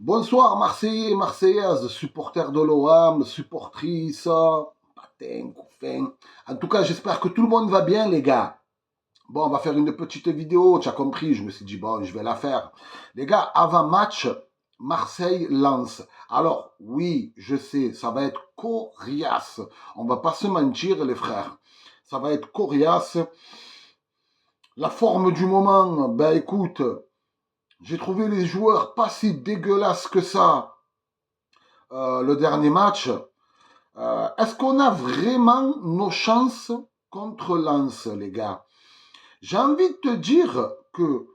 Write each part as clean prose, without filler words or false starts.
Bonsoir Marseillais, Marseillaises, supporters de l'OM, supportrices, patins, couffins. En tout cas, j'espère que tout le monde va bien, les gars. Bon, on va faire une petite vidéo, tu as compris, je me suis dit, bon, je vais la faire. Les gars, avant match, Marseille-Lens. Alors, oui, je sais, ça va être coriace. On va pas se mentir, les frères. Ça va être coriace. La forme du moment, ben écoute, j'ai trouvé les joueurs pas si dégueulasses que ça. Le dernier match. Est-ce qu'on a vraiment nos chances contre Lens, les gars? J'ai envie de te dire que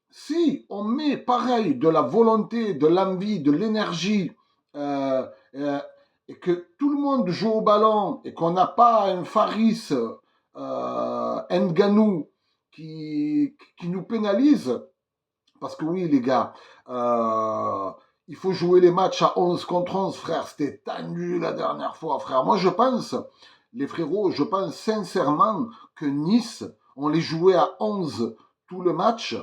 si on met pareil de la volonté, de l'envie, de l'énergie, euh, euh, et que tout le monde joue au ballon et qu'on n'a pas un Faris Nganou qui nous pénalise, parce que oui, les gars, il faut jouer les matchs à 11 contre 11, frère. C'était tendu la dernière fois, frère. Moi, je pense, les frérots, je pense sincèrement que Nice, on les jouait à 11 tout le match.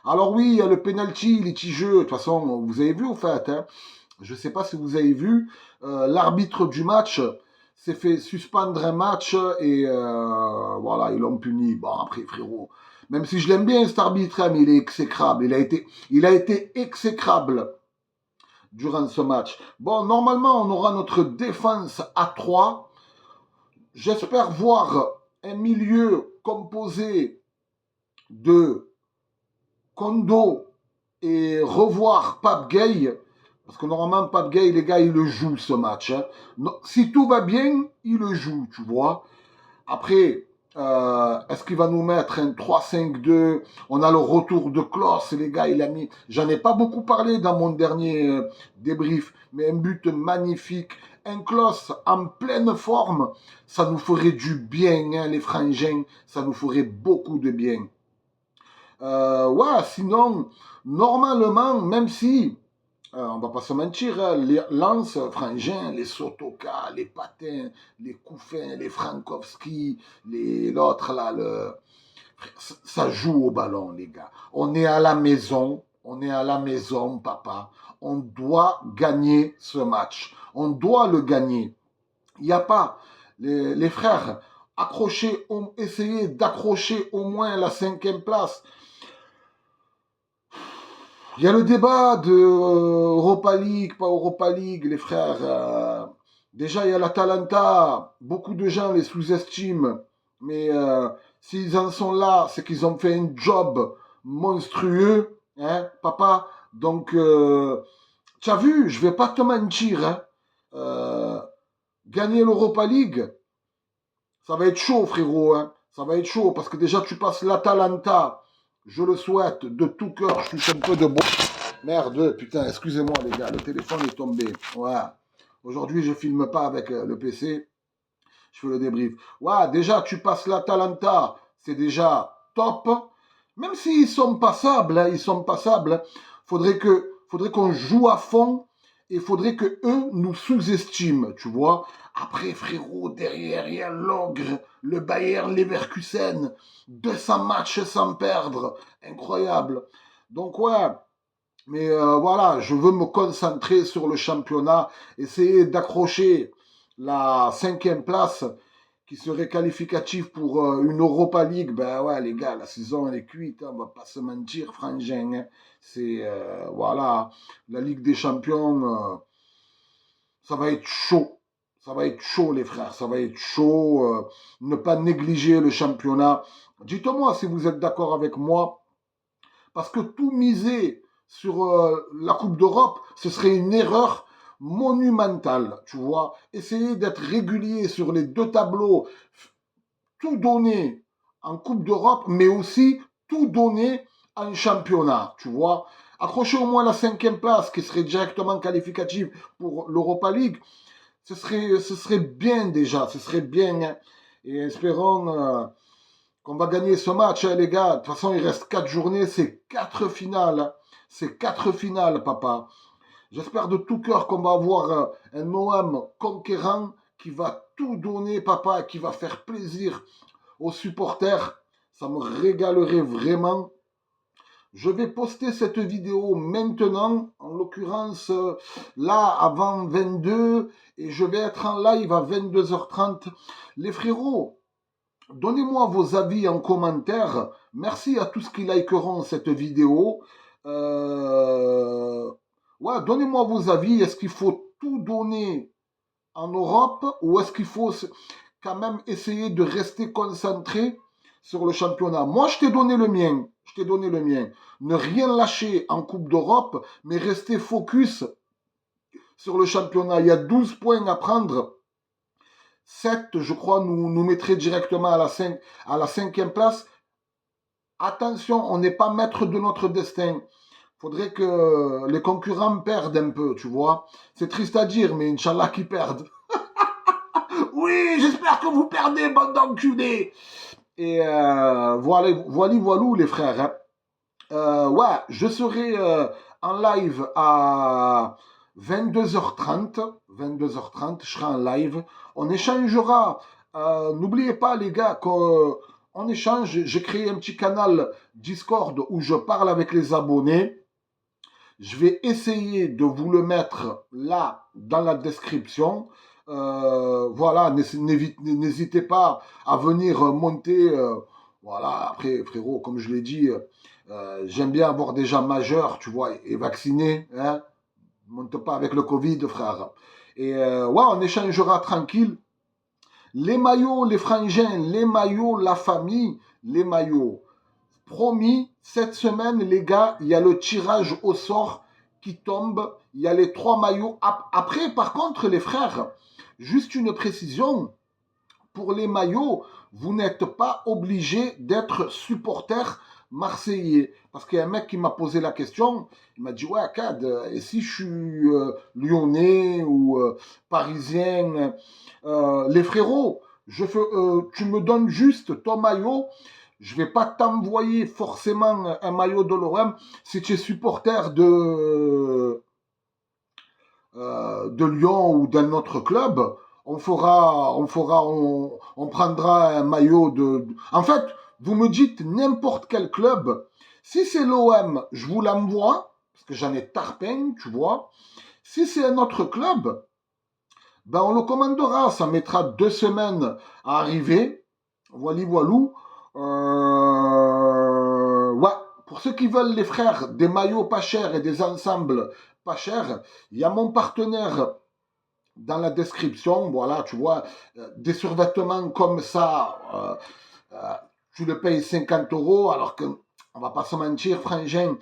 Alors oui, il y a le penalty litigeux. De toute façon, vous avez vu au fait, hein, je ne sais pas si vous avez vu, l'arbitre du match s'est fait suspendre un match et voilà, ils l'ont puni. Bon, après, frérot, même si je l'aime bien, cet arbitre, hein, mais il est exécrable. Il a été exécrable durant ce match. Bon, normalement, on aura notre défense à 3. J'espère voir un milieu composé de Kondo et revoir Pape Gay. Parce que normalement, Pape Gay, les gars, il le joue ce match. Hein. Si tout va bien, il le joue, tu vois. Après, est-ce qu'il va nous mettre un 3-5-2? On a le retour de Klos, les gars, il a mis... J'en ai pas beaucoup parlé dans mon dernier débrief, mais un but magnifique. Un Klos en pleine forme, ça nous ferait du bien, hein, les frangins. Ça nous ferait beaucoup de bien. Ouais, sinon, normalement, même si on va pas se mentir, hein, les Lens, Frangin, les Sotoka, les Patins, les Couffins, les Frankowski, l'autre là, ça joue au ballon, les gars. On est à la maison, papa. On doit gagner ce match. On doit le gagner. Il n'y a pas, les frères, essayer d'accrocher au moins la 5e place. Il y a le débat de Europa League, pas Europa League, les frères. Déjà, il y a l'Atalanta. Beaucoup de gens les sous-estiment. Mais s'ils en sont là, c'est qu'ils ont fait un job monstrueux, hein, papa. Donc, tu as vu, je vais pas te mentir. Hein, gagner l'Europa League, ça va être chaud, frérot. Hein, ça va être chaud parce que déjà, tu passes l'Atalanta. Je le souhaite de tout cœur. Je suis un peu de bon. Merde, putain, excusez-moi les gars, le téléphone est tombé. Ouais. Aujourd'hui, je filme pas avec le PC, je fais le débrief. Ouais, déjà, tu passes l'Atalanta, c'est déjà top. Même s'ils sont passables, hein, ils sont passables. Faudrait qu'on joue à fond et faudrait que eux nous sous-estiment, tu vois. Après, frérot, derrière, il y a l'ogre, le Bayern Leverkusen, 200 matchs sans perdre, incroyable. Donc ouais, mais voilà, je veux me concentrer sur le championnat, essayer d'accrocher la 5e place qui serait qualificative pour une Europa League. Ben ouais, les gars, la saison elle est cuite, hein, on va pas se mentir, frangin. Hein. C'est voilà, la Ligue des Champions, ça va être chaud. Ça va être chaud, les frères, ça va être chaud. Ne pas négliger le championnat. Dites-moi si vous êtes d'accord avec moi. Parce que tout miser sur la Coupe d'Europe, ce serait une erreur monumentale, tu vois. Essayer d'être régulier sur les deux tableaux, tout donner en Coupe d'Europe, mais aussi tout donner en championnat, tu vois. Accrocher au moins la 5e place, qui serait directement qualificative pour l'Europa League, ce serait bien déjà, ce serait bien. Hein. Et espérons qu'on va gagner ce match, hein, les gars. De toute façon, il reste 4 journées, c'est 4 finales. Hein. C'est 4 finales, papa. J'espère de tout cœur qu'on va avoir un OM conquérant qui va tout donner, papa, qui va faire plaisir aux supporters. Ça me régalerait vraiment. Je vais poster cette vidéo maintenant, en l'occurrence là avant 22, et je vais être en live à 22h30. Les frérots, donnez-moi vos avis en commentaire. Merci à tous qui likeront cette vidéo. Ouais, donnez-moi vos avis. Est-ce qu'il faut tout donner en Europe ou est-ce qu'il faut quand même essayer de rester concentré sur le championnat? Moi, je t'ai donné le mien. Je t'ai donné le mien. Ne rien lâcher en Coupe d'Europe, mais rester focus sur le championnat. Il y a 12 points à prendre. 7, je crois, nous mettrait directement à la 5e place. Attention, on n'est pas maître de notre destin. Faudrait que les concurrents perdent un peu, tu vois. C'est triste à dire, mais Inch'Allah qu'ils perdent. Oui, j'espère que vous perdez, bande d'enculés. Et voilà, les frères. Hein. Ouais, je serai en live à 22h30. 22h30, je serai en live. On échangera. N'oubliez pas, les gars, qu'on échange. J'ai créé un petit canal Discord où je parle avec les abonnés. Je vais essayer de vous le mettre là dans la description. Voilà, n'hésitez pas à venir monter. Voilà, après, frérot, comme je l'ai dit, j'aime bien avoir des gens majeurs, tu vois, et vaccinés. Hein. Monte pas avec le Covid, frère. Et ouais, on échangera tranquille. Les maillots, les frangins, les maillots, la famille, les maillots. Promis, cette semaine, les gars, il y a le tirage au sort qui tombe. Il y a les 3 maillots. Après, par contre, les frères, juste une précision. Pour les maillots, vous n'êtes pas obligé d'être supporter marseillais. Parce qu'il y a un mec qui m'a posé la question. Il m'a dit, ouais, Kad, et si je suis lyonnais ou parisien, les frérots, tu me donnes juste ton maillot. Je ne vais pas t'envoyer forcément un maillot de l'OM si tu es supporter de Lyon ou d'un autre club. On prendra un maillot de... En fait, vous me dites n'importe quel club. Si c'est l'OM, je vous l'envoie, parce que j'en ai tarpin, tu vois. Si c'est un autre club, ben on le commandera. Ça mettra 2 semaines à arriver. Voilou. Ouais, pour ceux qui veulent, les frères, des maillots pas chers et des ensembles pas chers, il y a mon partenaire dans la description. Voilà, tu vois, des survêtements comme ça, tu le payes 50 €, alors que, on va pas se mentir, frangin,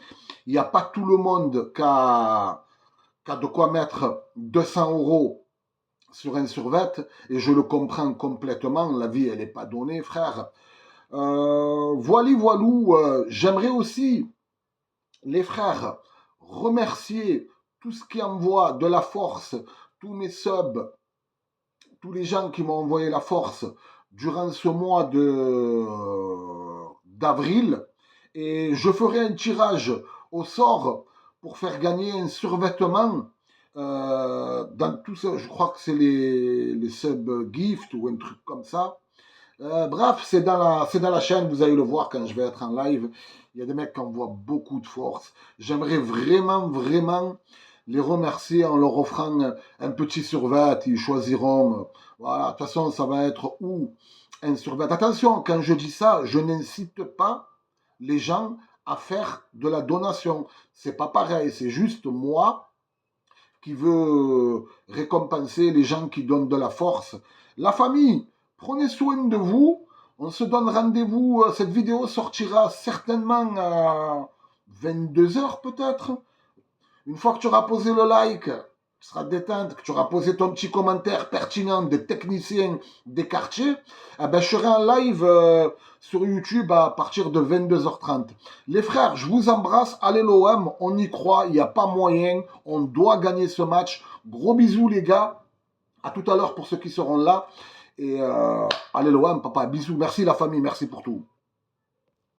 il n'y a pas tout le monde qui a de quoi mettre 200 € sur un survêt, et je le comprends complètement, la vie, elle n'est pas donnée, frère. Voilou, j'aimerais aussi, les frères, remercier tout ce qui envoie de la force, tous mes subs, tous les gens qui m'ont envoyé la force durant ce mois d'avril. Et je ferai un tirage au sort pour faire gagner un survêtement dans tout ça. Je crois que c'est les sub gift ou un truc comme ça. Bref, c'est dans la chaîne, vous allez le voir quand je vais être en live. Il y a des mecs qui envoient beaucoup de force. J'aimerais vraiment les remercier en leur offrant un petit survêt. Ils choisiront. Voilà, de toute façon, ça va être ou un survêt. Attention, quand je dis ça, je n'incite pas les gens à faire de la donation. C'est pas pareil, c'est juste moi qui veux récompenser les gens qui donnent de la force. La famille, prenez soin de vous. On se donne rendez-vous. Cette vidéo sortira certainement à 22h peut-être. Une fois que tu auras posé le like, tu seras détente, que tu auras posé ton petit commentaire pertinent des techniciens des quartiers, eh ben, je serai en live sur YouTube à partir de 22h30. Les frères, je vous embrasse. Allez l'OM, on y croit, il n'y a pas moyen. On doit gagner ce match. Gros bisous les gars. À tout à l'heure pour ceux qui seront là. Et allez l'OM, papa, bisous. Merci la famille, merci pour tout.